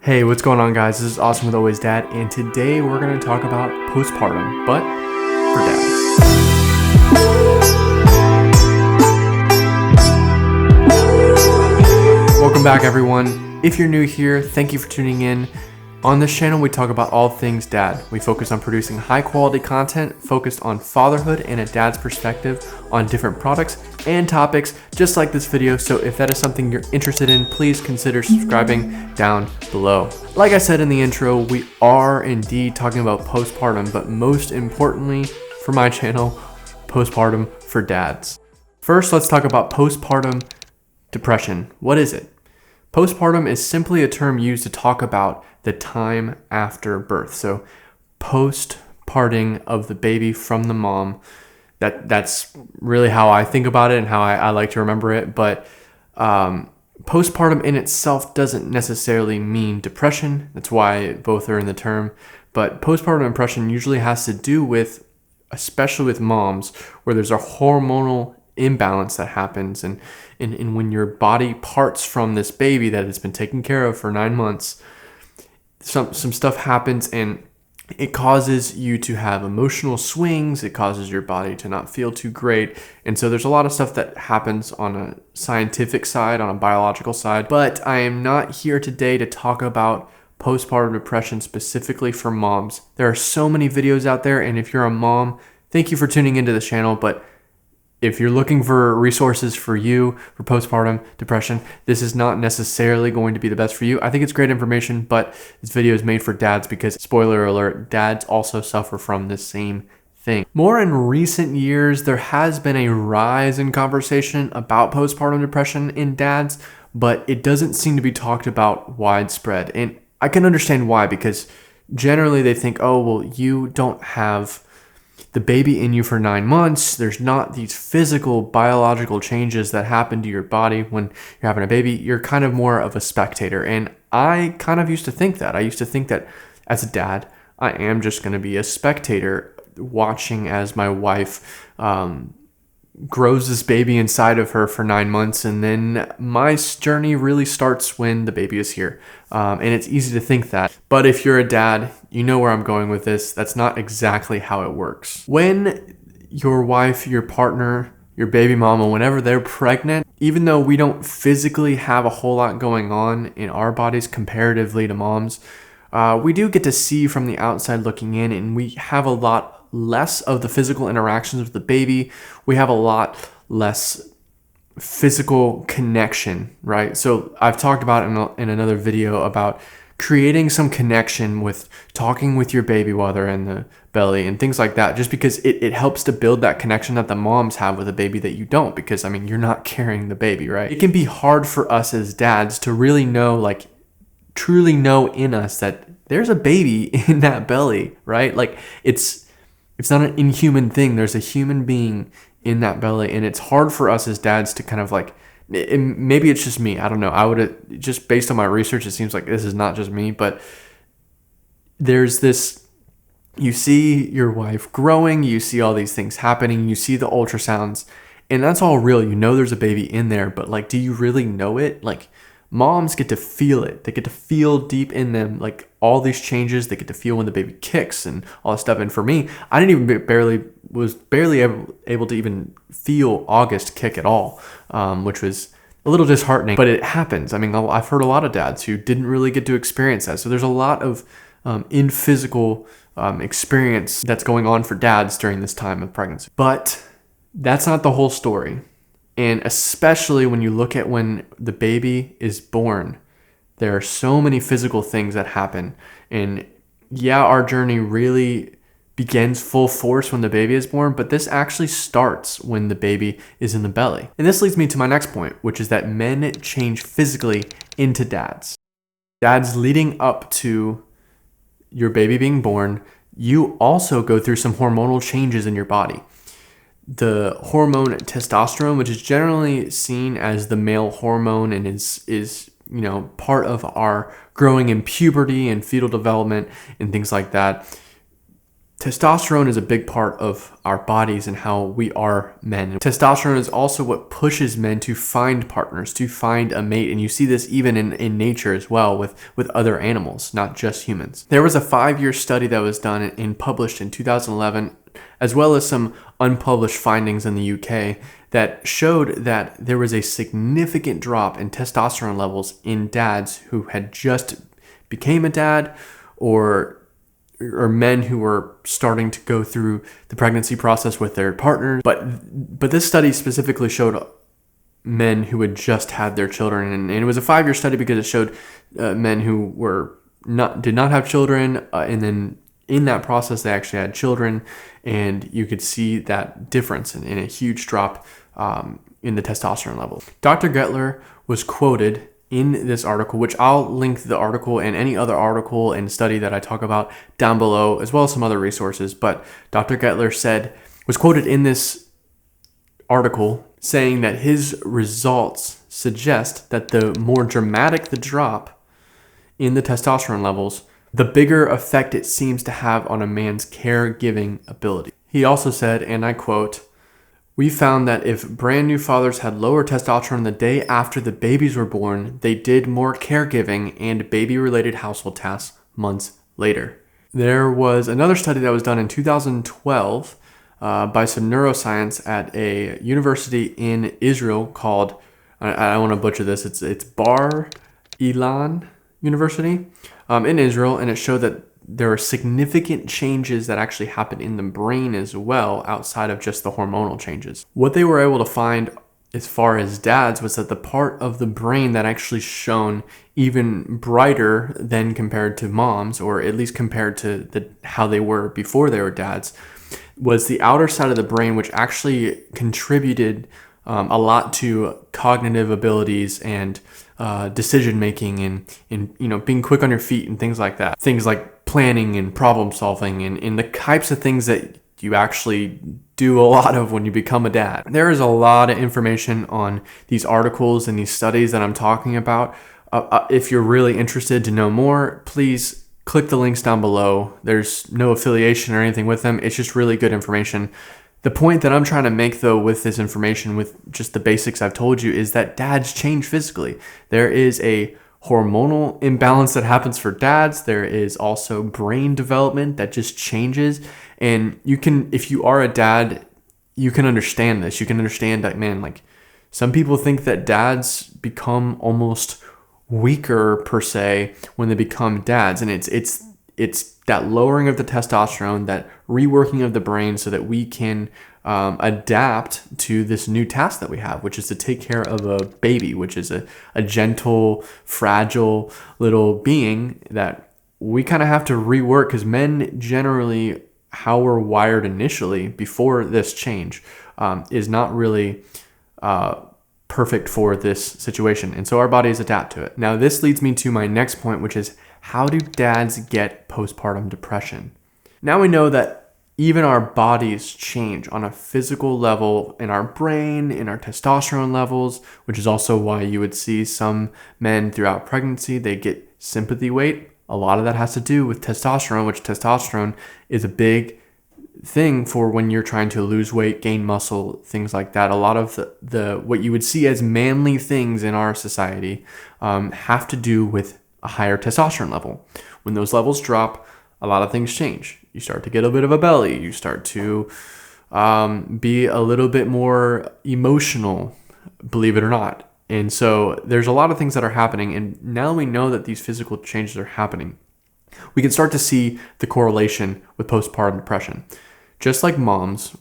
Hey, what's going on, guys? This is Awesome with Always Dad, and today we're going to talk about postpartum, but for dads. Welcome back, everyone. If you're new here, thank you for tuning in. On this channel, we talk about all things dad. We focus on producing high-quality content focused on fatherhood and a dad's perspective on different products and topics, just like this video. So if that is something you're interested in, please consider subscribing down below. Like I said in the intro, we are indeed talking about postpartum, but most importantly for my channel, postpartum for dads. First, let's talk about postpartum depression. What is it? Postpartum is simply a term used to talk about the time after birth. So post-parting of the baby from the mom. That's really how I think about it and how I like to remember it. But postpartum in itself doesn't necessarily mean depression. That's why both are in the term. But postpartum depression usually has to do with, especially with moms, where there's a hormonal imbalance that happens, and when your body parts from this baby that has been taken care of for 9 months, some stuff happens and it causes you to have emotional swings. It causes your body to not feel too great. And so there's a lot of stuff that happens on a scientific side, on a biological side. But I am not here today to talk about postpartum depression specifically for moms. There are so many videos out there, and if you're a mom, thank you for tuning into the channel. But if you're looking for resources for you for postpartum depression, this is not necessarily going to be the best for you. I think it's great information, but this video is made for dads because, spoiler alert, dads also suffer from the same thing. More in recent years, there has been a rise in conversation about postpartum depression in dads, but it doesn't seem to be talked about widespread. And I can understand why, because generally they think, oh, well, you don't have the baby in you for 9 months. There's not these physical, biological changes that happen to your body when you're having a baby. You're kind of more of a spectator. And I kind of used to think that. I used to think that as a dad, I am just going to be a spectator watching as my wife grows this baby inside of her for 9 months. And then my journey really starts when the baby is here. And it's easy to think that. But if you're a dad, you know where I'm going with this. That's not exactly how it works. When your wife, your partner, your baby mama, whenever they're pregnant, even though we don't physically have a whole lot going on in our bodies comparatively to moms, we do get to see from the outside looking in, and we have a lot less of the physical interactions with the baby. We have a lot less physical connection, right? So I've talked about in another video about creating some connection with talking with your baby while they're in the belly and things like that, just because it helps to build that connection that the moms have with a baby that you don't, because I mean, you're not carrying the baby, right? It can be hard for us as dads to really know, like truly know in us that there's a baby in that belly, right? Like it's not an inhuman thing. There's a human being in that belly, and it's hard for us as dads to kind of like, maybe it's just me. I don't know. I would, just based on my research, it seems like this is not just me, but there's this, you see your wife growing, you see all these things happening, you see the ultrasounds, and that's all real. You know there's a baby in there, but like, do you really know it? Like, moms get to feel it. They get to feel deep in them, like all these changes. They get to feel when the baby kicks and all this stuff. And for me, I didn't even was barely able to even feel August kick at all, which was a little disheartening, but it happens. I mean, I've heard a lot of dads who didn't really get to experience that. So there's a lot of in physical experience that's going on for dads during this time of pregnancy. But that's not the whole story. And especially when you look at when the baby is born, there are so many physical things that happen. And yeah, our journey really begins full force when the baby is born, but this actually starts when the baby is in the belly. And this leads me to my next point, which is that men change physically into dads. Dads, leading up to your baby being born, you also go through some hormonal changes in your body. The hormone testosterone, which is generally seen as the male hormone and is part of our growing in puberty and fetal development and things like that. Testosterone is a big part of our bodies and how we are men. Testosterone is also what pushes men to find partners, to find a mate. And you see this even in nature as well with other animals, not just humans. There was a 5-year study that was done and published in 2011, as well as some unpublished findings in the UK that showed that there was a significant drop in testosterone levels in dads who had just became a dad or men who were starting to go through the pregnancy process with their partners. But this study specifically showed men who had just had their children. And it was a 5-year study because it showed men who did not have children. And then in that process, they actually had children. And you could see that difference in a huge drop in the testosterone level. Dr. Gettler was quoted in this article, which I'll link the article and any other article and study that I talk about down below, as well as some other resources. But Dr. Gettler was quoted in this article saying that his results suggest that the more dramatic the drop in the testosterone levels, the bigger effect it seems to have on a man's caregiving ability. He also said, and I quote, "We found that if brand new fathers had lower testosterone the day after the babies were born, they did more caregiving and baby-related household tasks months later." There was another study that was done in 2012 by some neuroscience at a university in Israel called, I don't want to butcher this, it's Bar Ilan University in Israel, and it showed that there are significant changes that actually happen in the brain as well, outside of just the hormonal changes. What they were able to find as far as dads was that the part of the brain that actually shone even brighter than compared to moms, or at least compared to how they were before they were dads, was the outer side of the brain, which actually contributed a lot to cognitive abilities and decision making and being quick on your feet and things like that. Things like planning and problem solving and the types of things that you actually do a lot of when you become a dad. There is a lot of information on these articles and these studies that I'm talking about. If you're really interested to know more, please click the links down below. There's no affiliation or anything with them. It's just really good information. The point that I'm trying to make, though, with this information, with just the basics I've told you, is that dads change physically. There is a hormonal imbalance that happens for dads. There is also brain development that just changes. And you can, if you are a dad, you can understand this. You can understand that, man, like some people think that dads become almost weaker per se when they become dads. And it's that lowering of the testosterone, that reworking of the brain so that we can adapt to this new task that we have, which is to take care of a baby, which is a gentle, fragile little being that we kind of have to rework, because men generally, how we're wired initially before this change is not really perfect for this situation. And so our bodies adapt to it. Now, this leads me to my next point, which is, how do dads get postpartum depression? Now we know that even our bodies change on a physical level in our brain, in our testosterone levels, which is also why you would see some men throughout pregnancy, they get sympathy weight. A lot of that has to do with testosterone, which testosterone is a big thing for when you're trying to lose weight, gain muscle, things like that. A lot of the what you would see as manly things in our society have to do with a higher testosterone level. When those levels drop, a lot of things change. You start to get a bit of a belly. You start to be a little bit more emotional, believe it or not. And so there's a lot of things that are happening. And now we know that these physical changes are happening, we can start to see the correlation with postpartum depression. Just like moms,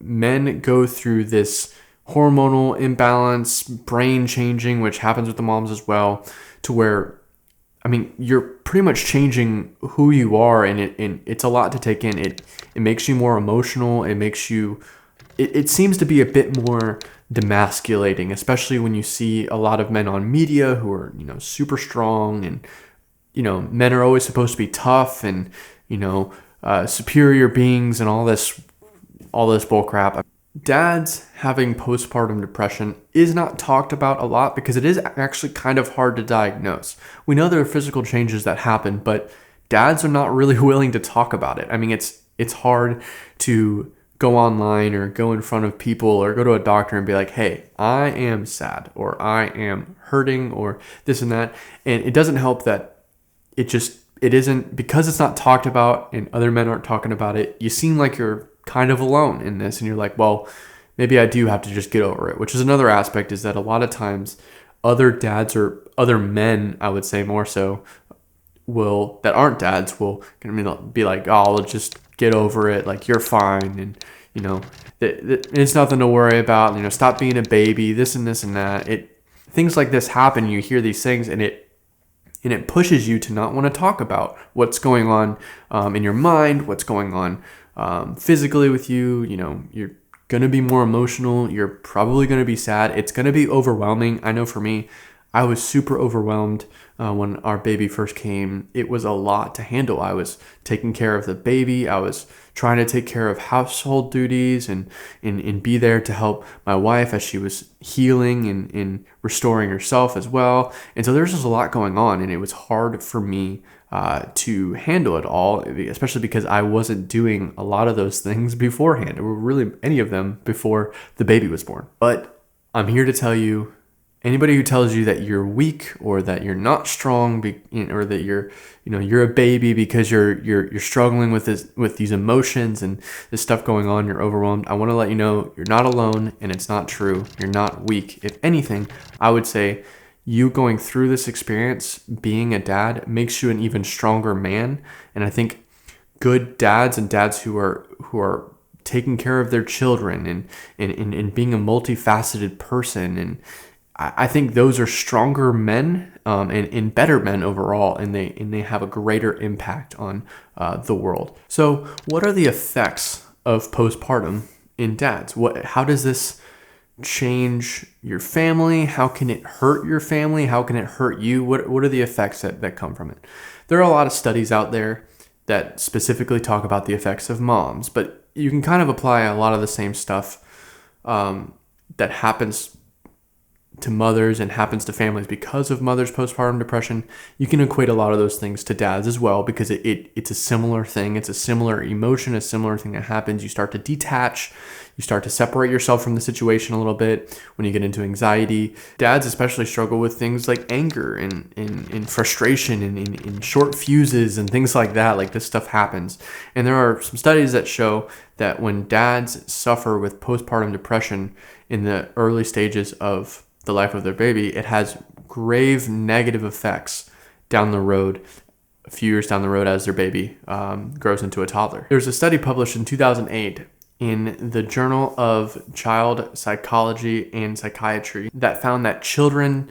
men go through this hormonal imbalance, brain changing, which happens with the moms as well, to where, I mean, you're pretty much changing who you are, and it's a lot to take in. It makes you more emotional. It makes you, it seems to be a bit more demasculating, especially when you see a lot of men on media who are, super strong, and, men are always supposed to be tough and, superior beings and all this bull crap. Dads having postpartum depression is not talked about a lot because it is actually kind of hard to diagnose. We know there are physical changes that happen, but dads are not really willing to talk about it. I mean, It's hard to go online or go in front of people or go to a doctor and be like, hey, I am sad or I am hurting or this and that. And it doesn't help that it isn't, because it's not talked about and other men aren't talking about it. You seem like you're kind of alone in this, and you're like, well, maybe I do have to just get over it, which is another aspect, is that a lot of times other dads or other men, I would say more so, that aren't dads will be like, oh, let's just get over it. Like, you're fine. And, it's nothing to worry about. Stop being a baby, this and this and that. Things like this happen. You hear these things and it pushes you to not want to talk about what's going on in your mind, what's going on physically with you. You're going to be more emotional. You're probably going to be sad. It's going to be overwhelming. I know for me, I was super overwhelmed when our baby first came. It was a lot to handle. I was taking care of the baby. I was trying to take care of household duties and be there to help my wife as she was healing and restoring herself as well. And so there's just a lot going on, and it was hard for me to handle it all, especially because I wasn't doing a lot of those things beforehand, or really any of them before the baby was born. But I'm here to tell you, anybody who tells you that you're weak or that you're not strong, or that you're a baby because you're struggling with these emotions and this stuff going on, you're overwhelmed, I want to let you know you're not alone, and it's not true. You're not weak. If anything, I would say you going through this experience, being a dad, makes you an even stronger man. And I think good dads and dads who are taking care of their children and being a multifaceted person, and I think those are stronger men and better men overall, and they have a greater impact on the world. So what are the effects of postpartum in dads? How does this change your family? How can it hurt your family? How can it hurt you? What are the effects that come from it? There are a lot of studies out there that specifically talk about the effects of moms, but you can kind of apply a lot of the same stuff that happens to mothers and happens to families because of mothers' postpartum depression. You can equate a lot of those things to dads as well, because it's a similar thing. It's a similar emotion, a similar thing that happens. You start to detach. You start to separate yourself from the situation a little bit when you get into anxiety. Dads especially struggle with things like anger and frustration and short fuses and things like that. Like, this stuff happens. And there are some studies that show that when dads suffer with postpartum depression in the early stages of the life of their baby, it has grave negative effects down the road, a few years down the road, as their baby grows into a toddler. There's a study published in 2008 in the Journal of Child Psychology and Psychiatry that found that children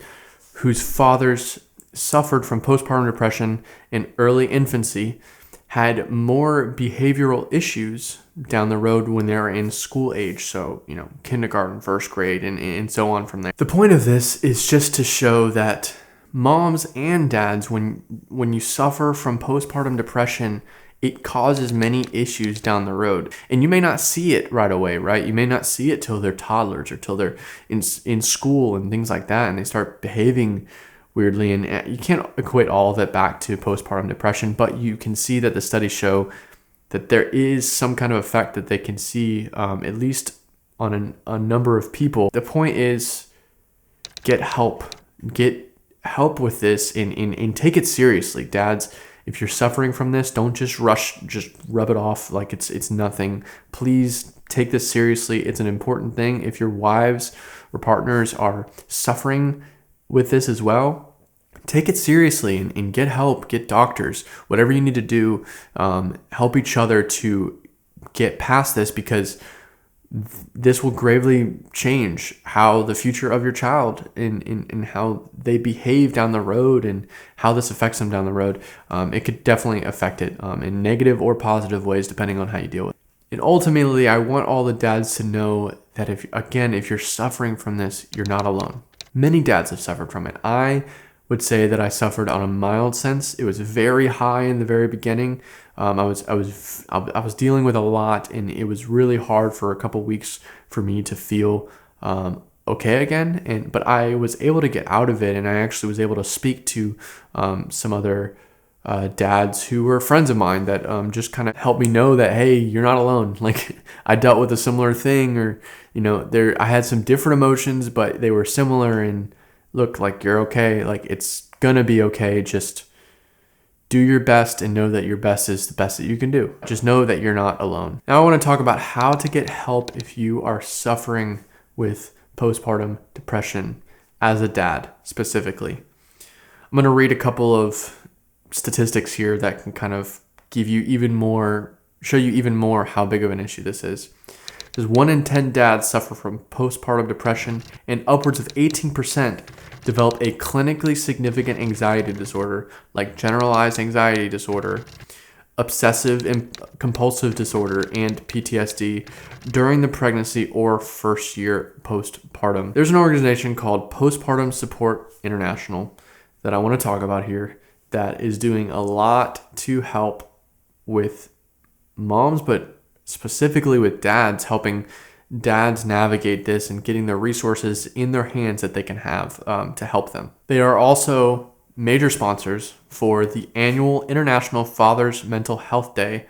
whose fathers suffered from postpartum depression in early infancy had more behavioral issues down the road when they're in school age. So, kindergarten, first grade, and so on from there. The point of this is just to show that moms and dads, when you suffer from postpartum depression, it causes many issues down the road. And you may not see it right away, right? You may not see it till they're toddlers or till they're in school and things like that, and they start behaving weirdly. And you can't equate all of it back to postpartum depression, but you can see that the studies show that there is some kind of effect that they can see, at least on a number of people. The point is, get help with this and take it seriously. Dads, if you're suffering from this, don't just rub it off like it's nothing. Please take this seriously. It's an important thing. If your wives or partners are suffering with this as well, take it seriously and get help, get doctors, whatever you need to do. Help each other to get past this, because this will gravely change how the future of your child and how they behave down the road and how this affects them down the road. It could definitely affect it in negative or positive ways, depending on how you deal with it. And ultimately, I want all the dads to know that if you're suffering from this, you're not alone. Many dads have suffered from it. I would say that I suffered on a mild sense. It was very high in the very beginning. I was dealing with a lot, and it was really hard for a couple weeks for me to feel okay again. But I was able to get out of it, and I actually was able to speak to some other dads who were friends of mine that just kind of helped me know that, hey, you're not alone. Like, I dealt with a similar thing, or I had some different emotions, but they were similar. And look, like, you're okay. Like, it's gonna be okay. Just do your best and know that your best is the best that you can do. Just know that you're not alone. Now I want to talk about how to get help if you are suffering with postpartum depression as a dad specifically. I'm going to read a couple of statistics here that can kind of show you even more how big of an issue this is. There's 1 in 10 dads suffer from postpartum depression, and upwards of 18% develop a clinically significant anxiety disorder like generalized anxiety disorder, obsessive and compulsive disorder, and PTSD during the pregnancy or first year postpartum. There's an organization called Postpartum Support International that I want to talk about here that is doing a lot to help with moms, but specifically with dads, helping dads navigate this and getting the resources in their hands that they can have to help them. They are also major sponsors for the annual International Father's Mental Health Day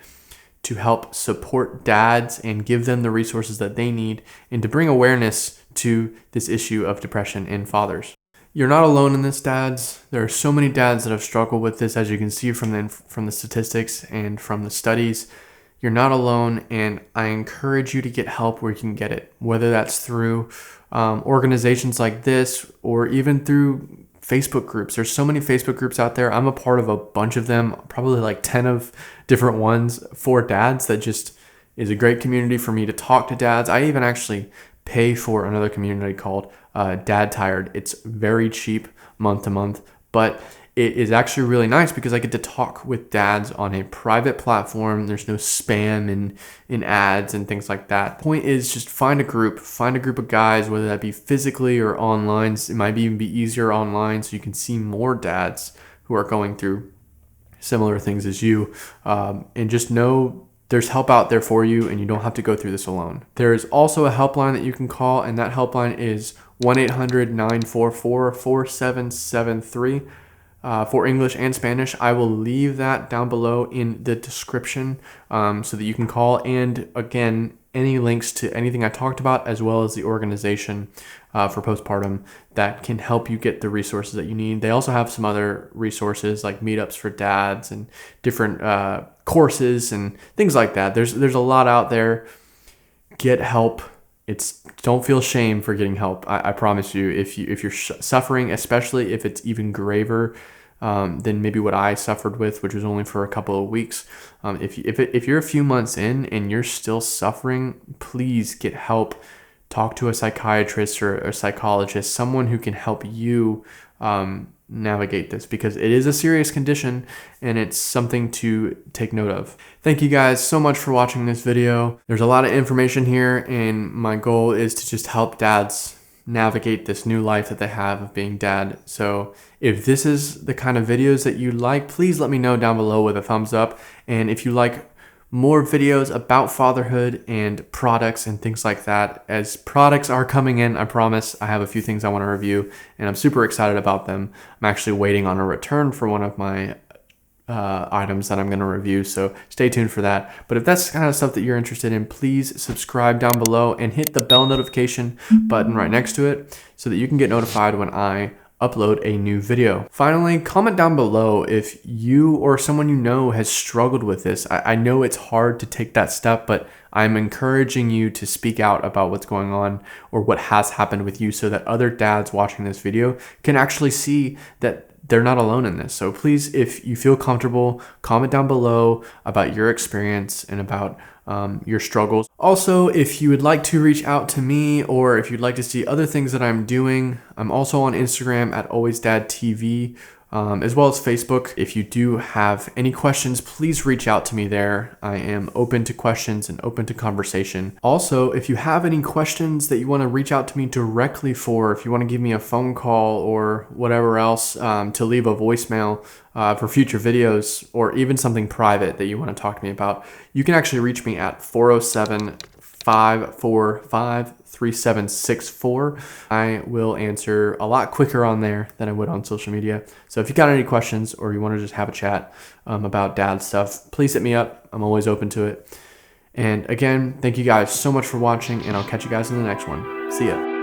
to help support dads and give them the resources that they need and to bring awareness to this issue of depression in fathers. You're not alone in this, dads. There are so many dads that have struggled with this, as you can see from the statistics and from the studies. You're not alone, and I encourage you to get help where you can get it, whether that's through organizations like this or even through Facebook groups. There's so many Facebook groups out there. I'm a part of a bunch of them, probably like 10 of different ones for dads that just is a great community for me to talk to dads. I even actually pay for another community called Dad Tired. It's very cheap month to month, but it is actually really nice because I get to talk with dads on a private platform. There's no spam and ads and things like that. The point is, just find a group of guys, whether that be physically or online. It might even be easier online so you can see more dads who are going through similar things as you, and just know there's help out there for you and you don't have to go through this alone. There is also a helpline that you can call, and that helpline is 1-800-944-4773. For English and Spanish. I will leave that down below in the description so that you can call. And again, any links to anything I talked about, as well as the organization for postpartum that can help you get the resources that you need. They also have some other resources like meetups for dads and different courses and things like that. There's a lot out there. Get help. Don't feel shame for getting help. I promise you, if you're suffering, especially if it's even graver than maybe what I suffered with, which was only for a couple of weeks. If you're a few months in and you're still suffering, please get help. Talk to a psychiatrist or a psychologist, someone who can help you navigate this, because it is a serious condition and it's something to take note of. Thank you guys so much for watching this video. There's a lot of information here, and my goal is to just help dads navigate this new life that they have of being dad. So if this is the kind of videos that you like, please let me know down below with a thumbs up. And if you like more videos about fatherhood and products and things like that, as products are coming in, I promise. I have a few things I want to review and I'm super excited about them. I'm actually waiting on a return for one of my items that I'm going to review, so stay tuned for that. But if that's the kind of stuff that you're interested in, please subscribe down below and hit the bell notification button right next to it so that you can get notified when I upload a new video. Finally, comment down below if you or someone you know has struggled with this. I know it's hard to take that step, but I'm encouraging you to speak out about what's going on or what has happened with you so that other dads watching this video can actually see that they're not alone in this. So please, if you feel comfortable, comment down below about your experience and about your struggles. Also, if you would like to reach out to me or if you'd like to see other things that I'm doing, I'm also on Instagram at alwaysdadtv, as well as Facebook. If you do have any questions, please reach out to me there. I am open to questions and open to conversation. Also, if you have any questions that you want to reach out to me directly for, if you want to give me a phone call or whatever else, to leave a voicemail for future videos, or even something private that you want to talk to me about, you can actually reach me at 407 545-3764. I will answer a lot quicker on there than I would on social media. So if you got any questions or you want to just have a chat about dad stuff, please hit me up. I'm always open to it. And again, thank you guys so much for watching, and I'll catch you guys in the next one. See ya.